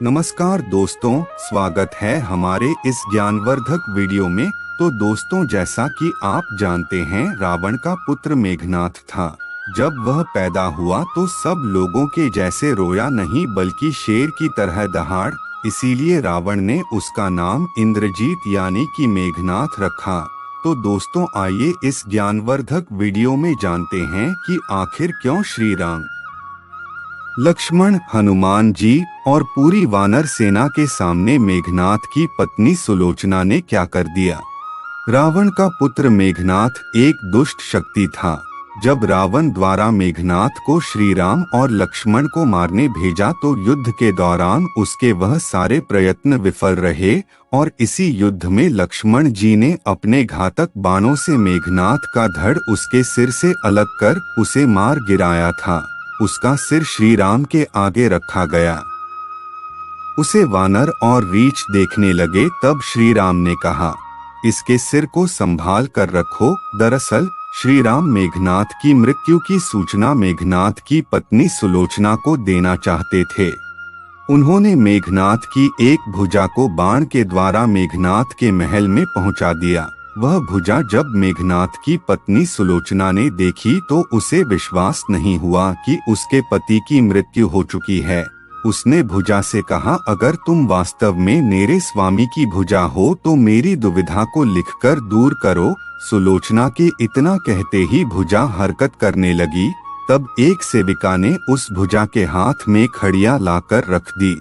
नमस्कार दोस्तों, स्वागत है हमारे इस ज्ञानवर्धक वीडियो में। तो दोस्तों, जैसा कि आप जानते हैं, रावण का पुत्र मेघनाथ था। जब वह पैदा हुआ तो सब लोगों के जैसे रोया नहीं बल्कि शेर की तरह दहाड़, इसीलिए रावण ने उसका नाम इंद्रजीत यानी कि मेघनाथ रखा। तो दोस्तों, आइए इस ज्ञानवर्धक वीडियो में जानते हैं कि आखिर क्यों श्री राम, लक्ष्मण, हनुमान जी और पूरी वानर सेना के सामने मेघनाथ की पत्नी सुलोचना ने क्या कर दिया। रावण का पुत्र मेघनाथ एक दुष्ट शक्ति था। जब रावण द्वारा मेघनाथ को श्री राम और लक्ष्मण को मारने भेजा तो युद्ध के दौरान उसके वह सारे प्रयत्न विफल रहे और इसी युद्ध में लक्ष्मण जी ने अपने घातक बाणों से मेघनाथ का धड़ उसके सिर से अलग कर उसे मार गिराया था। उसका सिर श्री राम के आगे रखा गया। उसे वानर और रीछ देखने लगे। तब श्री राम ने कहा, इसके सिर को संभाल कर रखो। दरअसल श्री राम मेघनाथ की मृत्यु की सूचना मेघनाथ की पत्नी सुलोचना को देना चाहते थे। उन्होंने मेघनाथ की एक भुजा को बाण के द्वारा मेघनाथ के महल में पहुंचा दिया। वह भुजा जब मेघनाथ की पत्नी सुलोचना ने देखी तो उसे विश्वास नहीं हुआ कि उसके पति की मृत्यु हो चुकी है। उसने भुजा से कहा, अगर तुम वास्तव में मेरे स्वामी की भुजा हो तो मेरी दुविधा को लिखकर दूर करो। सुलोचना के इतना कहते ही भुजा हरकत करने लगी। तब एक सेविका ने उस भुजा के हाथ में खड़िया लाकर रख दी।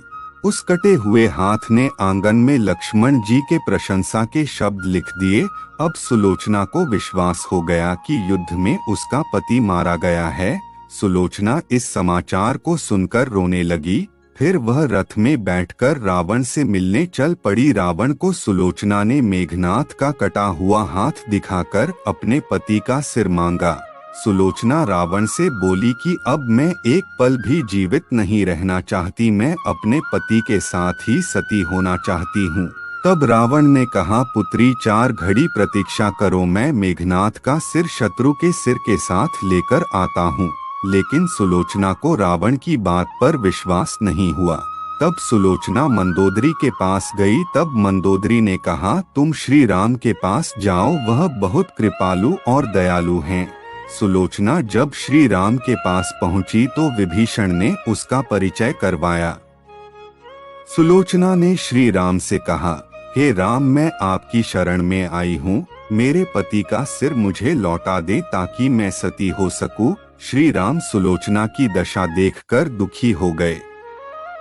उस कटे हुए हाथ ने आंगन में लक्ष्मण जी के प्रशंसा के शब्द लिख दिए। अब सुलोचना को विश्वास हो गया कि युद्ध में उसका पति मारा गया है। सुलोचना इस समाचार को सुनकर रोने लगी। फिर वह रथ में बैठकर रावण से मिलने चल पड़ी। रावण को सुलोचना ने मेघनाथ का कटा हुआ हाथ दिखाकर अपने पति का सिर मांगा। सुलोचना रावण से बोली कि अब मैं एक पल भी जीवित नहीं रहना चाहती, मैं अपने पति के साथ ही सती होना चाहती हूँ। तब रावण ने कहा, पुत्री 4 घड़ी प्रतीक्षा करो, मैं मेघनाथ का सिर शत्रु के सिर के साथ लेकर आता हूँ। लेकिन सुलोचना को रावण की बात पर विश्वास नहीं हुआ। तब सुलोचना मंदोदरी के पास गई। तब मंदोदरी ने कहा, तुम श्री राम के पास जाओ, वह बहुत कृपालु और दयालु हैं। सुलोचना जब श्री राम के पास पहुंची तो विभीषण ने उसका परिचय करवाया। सुलोचना ने श्री राम से कहा, हे राम, मैं आपकी शरण में आई हूँ। मेरे पति का सिर मुझे लौटा दे ताकि मैं सती हो सकूं। श्री राम सुलोचना की दशा देखकर दुखी हो गए।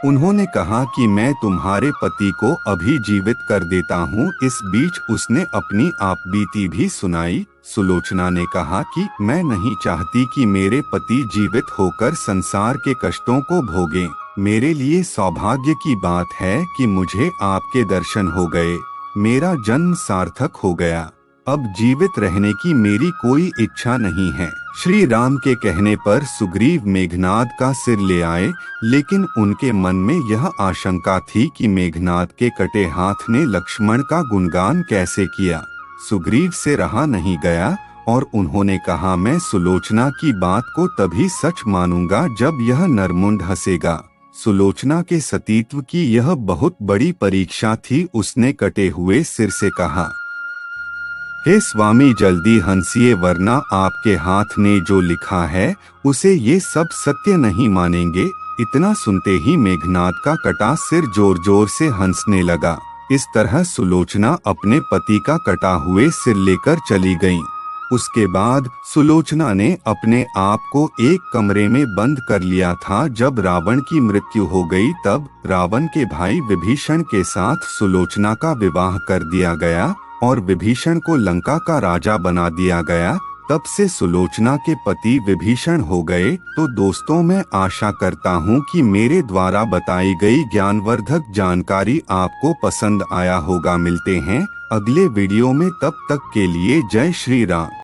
उन्होंने कहा कि मैं तुम्हारे पति को अभी जीवित कर देता हूँ। इस बीच उसने अपनी आप बीती भी सुनाई। सुलोचना ने कहा कि मैं नहीं चाहती कि मेरे पति जीवित होकर संसार के कष्टों को भोगें। मेरे लिए सौभाग्य की बात है कि मुझे आपके दर्शन हो गए। मेरा जन्म सार्थक हो गया। अब जीवित रहने की मेरी कोई इच्छा नहीं है। श्री राम के कहने पर सुग्रीव मेघनाथ का सिर ले आए, लेकिन उनके मन में यह आशंका थी कि मेघनाथ के कटे हाथ ने लक्ष्मण का गुणगान कैसे किया। सुग्रीव से रहा नहीं गया और उन्होंने कहा, मैं सुलोचना की बात को तभी सच मानूंगा जब यह नरमुंड हंसेगा। सुलोचना के सतीत्व की यह बहुत बड़ी परीक्षा थी। उसने कटे हुए सिर से कहा, हे स्वामी, जल्दी हंसिए, वरना आपके हाथ ने जो लिखा है उसे ये सब सत्य नहीं मानेंगे। इतना सुनते ही मेघनाथ का कटा सिर जोर जोर से हंसने लगा। इस तरह सुलोचना अपने पति का कटा हुए सिर लेकर चली गईं। उसके बाद सुलोचना ने अपने आप को एक कमरे में बंद कर लिया था। जब रावण की मृत्यु हो गई तब रावण के भाई विभीषण के साथ सुलोचना का विवाह कर दिया गया और विभीषण को लंका का राजा बना दिया गया। तब से सुलोचना के पति विभीषण हो गए। तो दोस्तों, मैं आशा करता हूँ कि मेरे द्वारा बताई गई ज्ञानवर्धक जानकारी आपको पसंद आया होगा। मिलते हैं अगले वीडियो में, तब तक के लिए जय श्री राम।